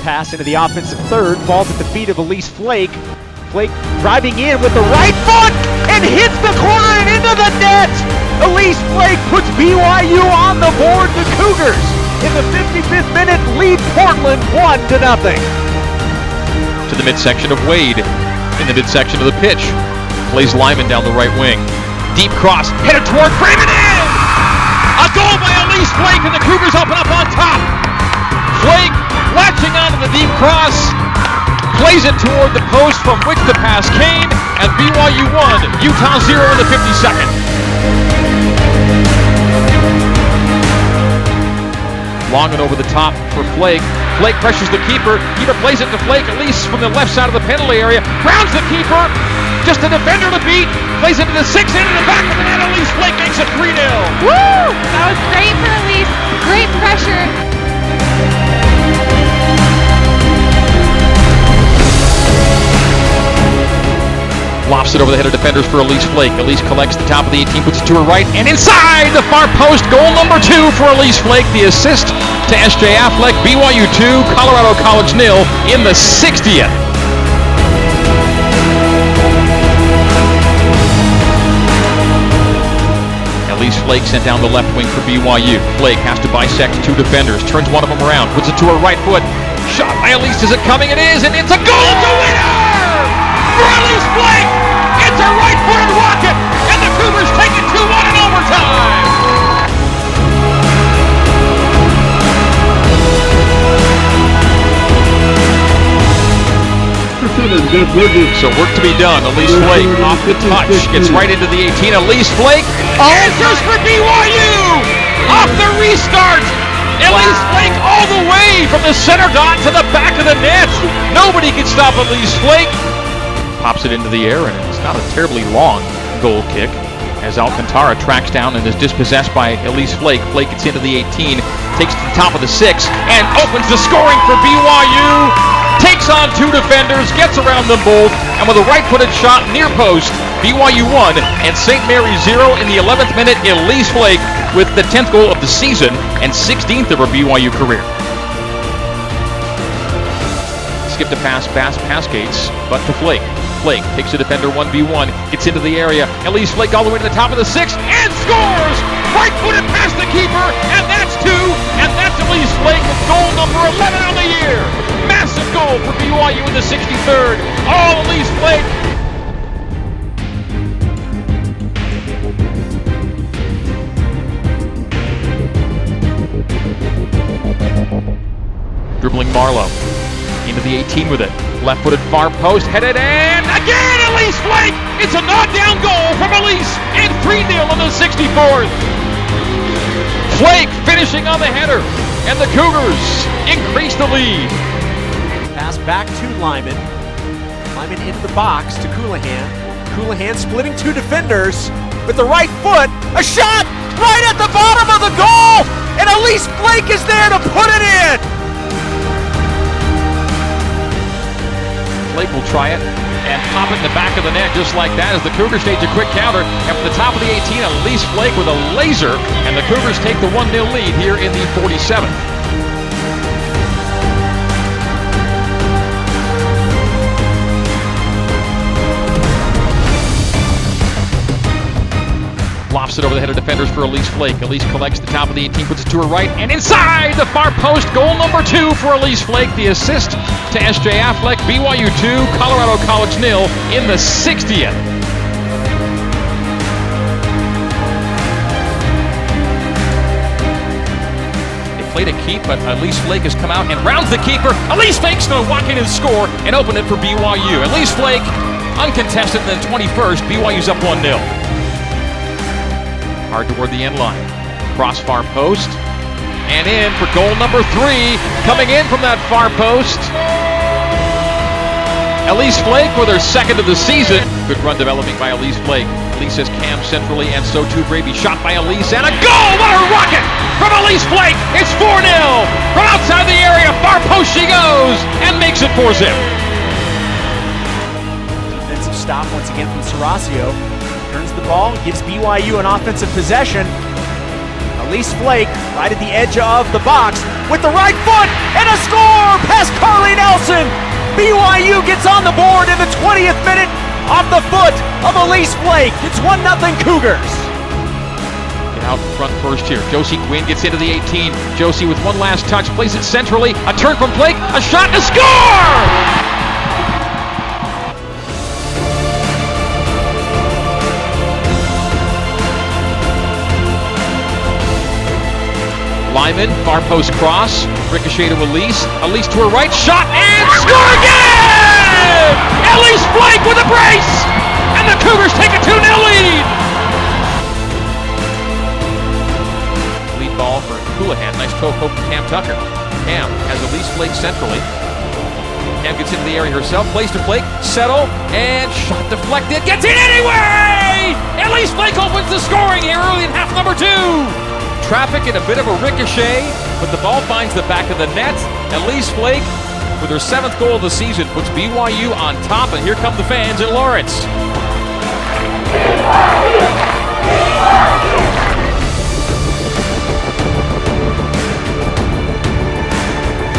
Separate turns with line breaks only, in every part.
pass into the offensive third, falls at the feet of Elise Flake. Flake driving in with the right foot and hits the corner and into the net. Elise Flake puts BYU on the board. The Cougars in the 55th minute lead Portland 1-0.
To the midsection of Wade. In the midsection of the pitch. Plays Lyman down the right wing. Deep cross, headed toward frame and in! A goal by Elise Flake and the Cougars open up on top. Flake latching onto the deep cross. Plays it toward the post from which the pass came, and BYU 1, Utah 0 in the 52nd. Long and over the top for Flake. Flake pressures the keeper. Keeper plays it to Flake. Elise from the left side of the penalty area. Grounds the keeper. Just a defender to beat. Plays it to the 6 into the back of the net. Elise Flake makes it 3-0.
Woo! That was great for Elise. Great pressure.
Lofts it over the head of defenders for Elise Flake. Elise collects the top of the 18, puts it to her right, and inside the far post. Goal number 2 for Elise Flake. The assist to S.J. Affleck. BYU 2, Colorado College 0 in the 60th. Elise Flake sent down the left wing for BYU. Flake has to bisect 2 defenders, turns one of them around, puts it to her right foot. Shot by Elise. Is it coming? It is, and it's a goal to winner for Elise Flake. It's a right-footed rocket, and the Cougars take it 2-1 in overtime. So work to be done. Elise Flake off the touch, gets right into the 18. Elise Flake answers for BYU off the restart. Elise Flake all the way from the center dot to the back of the net. Nobody can stop Elise Flake. Pops it into the air, and it's not a terribly long goal kick as Alcantara tracks down and is dispossessed by Elise Flake. Flake gets into the 18, takes to the top of the 6, and opens the scoring for BYU. Takes on 2 defenders, gets around them both, and with a right-footed shot near post, BYU 1 and St. Mary's 0 in the 11th minute. Elise Flake with the 10th goal of the season and 16th of her BYU career. Skip to pass Gates, but to Flake. Flake takes a defender 1v1, gets into the area. Elise Flake all the way to the top of the 6 and scores! Right-footed past the keeper, and that's 2, and that's Elise Flake with goal number 11 on the year. Massive goal for BYU in the 63rd. All Elise Flake. Dribbling Marlowe. Into the 18 with it. Left-footed far post, headed in. Again, Elise Flake! It's a knockdown goal from Elise, and 3-0 in the 64th. Flake finishing on the header, and the Cougars increase the lead.
Pass back to Lyman. Lyman into the box to Coulihan. Coulihan splitting 2 defenders with the right foot. A shot right at the bottom of the goal, and Elise Flake is there to put it in.
Flake will try it and pop it in the back of the net just like that as the Cougars stage a quick counter. And from the top of the 18, Elise Flake with a laser, and the Cougars take the 1-0 lead here in the 47th. Lofts it over the head of defenders for Elise Flake. Elise collects the top of the 18, puts it to her right, and inside the far post. Goal number 2 for Elise Flake. The assist to S.J. Affleck. BYU 2, Colorado College 0 in the 60th. They played a keep, but Elise Flake has come out and rounds the keeper. Elise Flake's going to walk in and score and open it for BYU. Elise Flake, uncontested in the 21st. BYU's up 1-0. Hard toward the end line. Cross far post. And in for goal number 3. Coming in from that far post. Elise Flake with her 2nd of the season. Good run developing by Elise Flake. Elise has Cam centrally, and so too Brady. Shot by Elise, and a goal! What a rocket from Elise Flake! It's 4-0! From outside the area, far post she goes, and makes it 4-0.
Defensive stop once again from Serasio. Turns the ball, gives BYU an offensive possession. Elise Flake right at the edge of the box with the right foot and a score past Carly Nelson. BYU gets on the board in the 20th minute off the foot of Elise Flake. It's 1-0 Cougars.
Get out front first here. Josie Gwynn gets into the 18. Josie with one last touch, plays it centrally. A turn from Flake, a shot, and a score! Lyman, far post cross, ricochet to Elise. Elise to her right, shot, and score again! Elise Flake with a brace! And the Cougars take a 2-0 lead! Lead ball for Houlihan. Nice toe poke from Cam Tucker. Cam has Elise Flake centrally. Cam gets into the area herself, plays to Flake, settle, and shot deflected. Gets in anyway! Elise Flake opens the scoring here early in half number 2. Traffic and a bit of a ricochet, but the ball finds the back of the net. Elise Flake, with her 7th goal of the season, puts BYU on top, and here come the fans in Lawrence.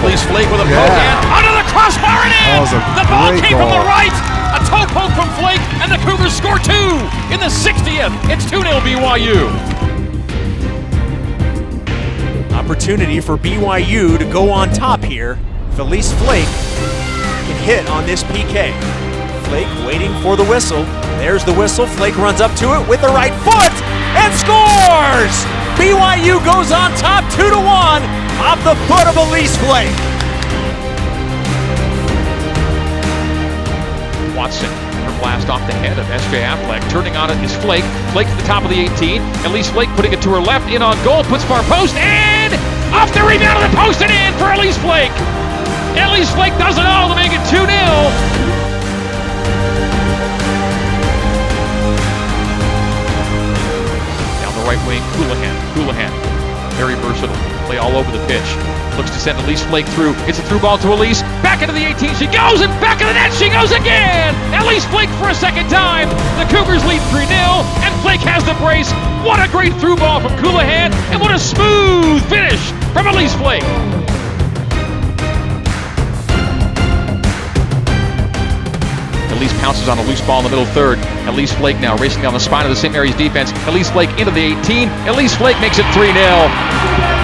Elise Flake with a poke and under the crossbar and in! The ball came from the right! A toe poke from Flake, and the Cougars score 2 in the 60th. It's 2-0 BYU.
Opportunity for BYU to go on top here if Elise Flake can hit on this PK. Flake waiting for the whistle. There's the whistle. Flake runs up to it with the right foot and scores! BYU goes on top 2-1 off the foot of Elise Flake.
Watson, her blast off the head of S.J. Affleck. Turning on it is Flake. Flake to the top of the 18. Elise Flake putting it to her left, in on goal, puts far post, and off the rebound of the post and in for Elise Flake. Elise Flake does it all to make it 2-0. Down the right wing, Houlihan. Very versatile. Play all over the pitch. Looks to send Elise Flake through. It's a through ball to Elise. Back into the 18. She goes, and back of the net she goes again. Elise Flake for a second time. The Cougars lead 3-0, and Flake has the brace. What a great through ball from Houlihan, and what a smooth finish from Elise Flake. Elise pounces on a loose ball in the middle third. Elise Flake now racing down the spine of the St. Mary's defense. Elise Flake into the 18. Elise Flake makes it 3-0.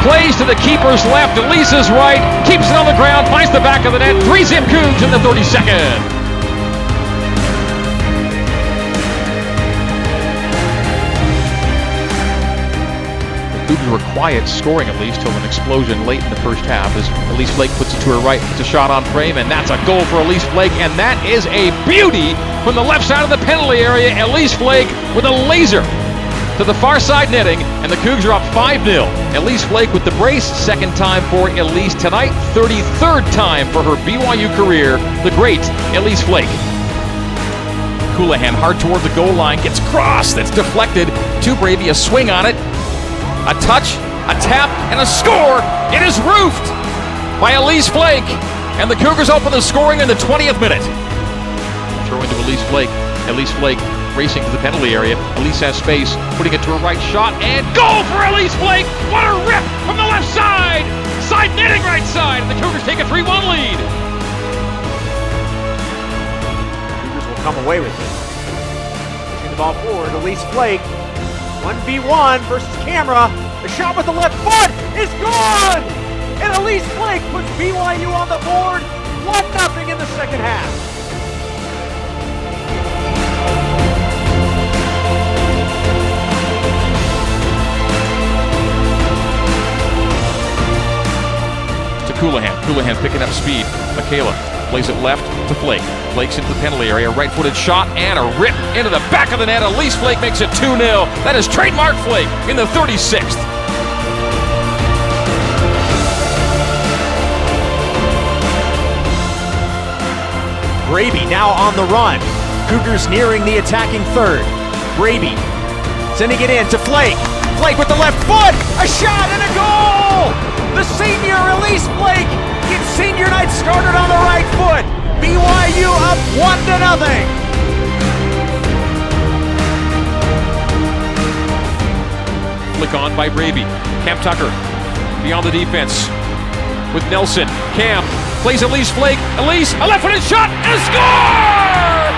Plays to the keeper's left. Elise is right. Keeps it on the ground. Finds the back of the net. 3-zip Cougs in the 32nd. Cougars were quiet, scoring at least till an explosion late in the first half as Elise Flake puts it to her right. It's a shot on frame, and that's a goal for Elise Flake, and that is a beauty from the left side of the penalty area. Elise Flake with a laser to the far side netting, and the Cougs are up 5-0. Elise Flake with the brace, 2nd time for Elise tonight, 33rd time for her BYU career, the great Elise Flake. Houlihan hard toward the goal line, gets crossed, that's deflected to Bravey, a swing on it. A touch, a tap, and a score. It is roofed by Elise Flake. And the Cougars open the scoring in the 20th minute. Throwing to Elise Flake. Elise Flake racing to the penalty area. Elise has space, putting it to her right, shot, and goal for Elise Flake. What a rip from the left side. Side netting right side. And the Cougars take a 3-1 lead.
Cougars will come away with it. Pushing the ball forward, Elise Flake. 1v1 versus camera. The shot with the left foot is gone! And Elise Flake puts BYU on the board. 1-0 in the second half.
To Houlihan. Houlihan picking up speed. Michaela plays it left to Flake. Flake's into the penalty area. Right-footed shot and a rip into the back of the net. Elise Flake makes it 2-0. That is trademark Flake in the 36th.
Bravey now on the run. Cougars nearing the attacking third. Bravey sending it in to Flake. Flake with the left foot. A shot and a goal! The senior Elise Flake gets senior night started on the right foot. BYU up 1-0.
Flick on by Bravey. Cam Tucker beyond the defense with Nelson. Cam plays Elise Flake. Elise, a left-footed shot and a score!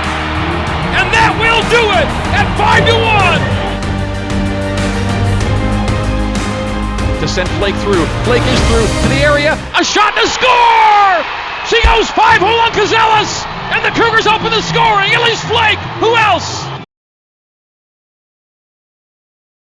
And that will do it at 5-1. To send Flake through. Flake is through to the area. A shot and a score! She goes 5-hole on Cazellas, and the Cougars open the scoring. Elise Flake, who else?